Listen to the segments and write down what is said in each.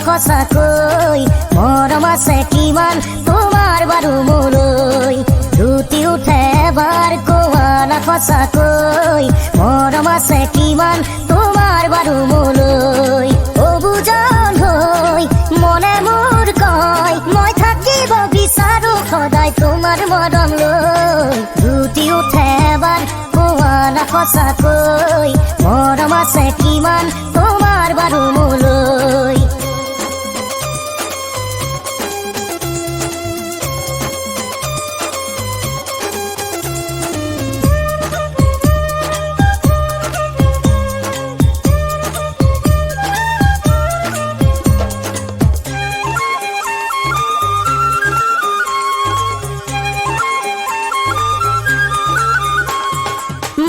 সঁচাকৈ মৰম আছে কিমান তোমাৰ বাৰু মোলৈ লুটি উঠে এবাৰ কোৱা না সঁচাকৈ মৰম আছে কিমান তোমাৰ বাৰু মোলৈ অবুজন হৈ মনে মোৰ কয় মই থাকিব বিচাৰো সদায় তোমাৰ মৰম লৈ লুটি উঠে এবাৰ কোৱা না সঁচাকৈ মৰম আছে কিমান তোমাৰ বাৰু মোলৈ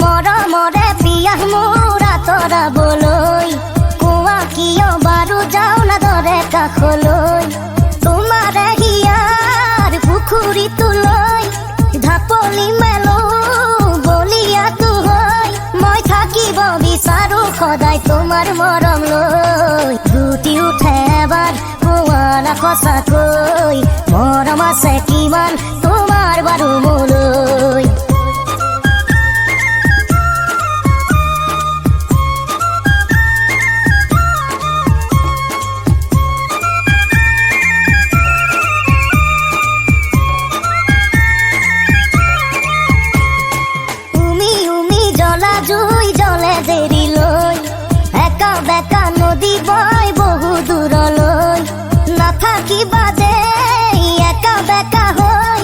মৰমৰে বিয়া মোৰ আঁতৰাবলৈ কোৱা কিয় বাৰু যাওঁ না দৰে কাষলৈ তোমাৰে হিয়াৰ পুখুৰীটোলৈ ঢাপলি মেলো বলিয়াটো হৈ মই থাকিব বিচাৰো সদায় তোমাৰ মৰম লৈ লুটি উঠে এবাৰ কোৱা না সঁচাকৈ মৰম আছে কিমান তোমাৰ বাৰু মোলৈ জুই জ্বলে দেৰিলৈ একা বেকা নদী বৈ বহু দূৰলৈ নাথাকিবা যে একা বেকা হৈ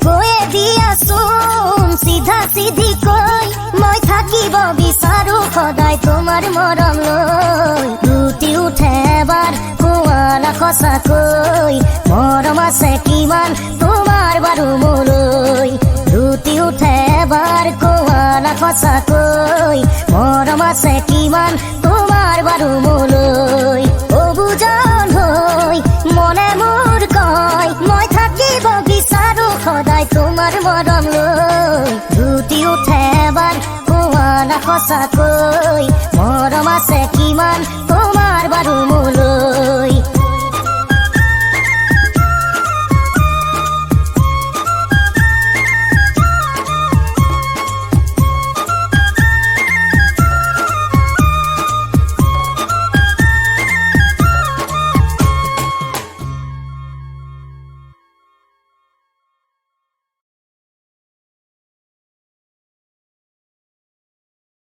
কৈয়ে দিয়াচোন চিধা চিধিকৈ মই থাকিব বিচাৰো সদায় তোমাৰ মৰম লৈ লুটি উঠে এবাৰ কোৱা না সঁচাকৈ মৰম আছে কিমান তোমাৰ বাৰু মোলৈ লুটি উঠে এবাৰ কোৱা না সঁচাকৈ মৰম আছে কিমান তোমাৰ বাৰু মোলৈ অবুজন হৈ মনে মোৰ কয় মই থাকিব বিচাৰো সদায় তোমাৰ মৰম লৈ লুটি উঠে এবাৰ কোৱা না সঁচাকৈ মৰম আছে কিমান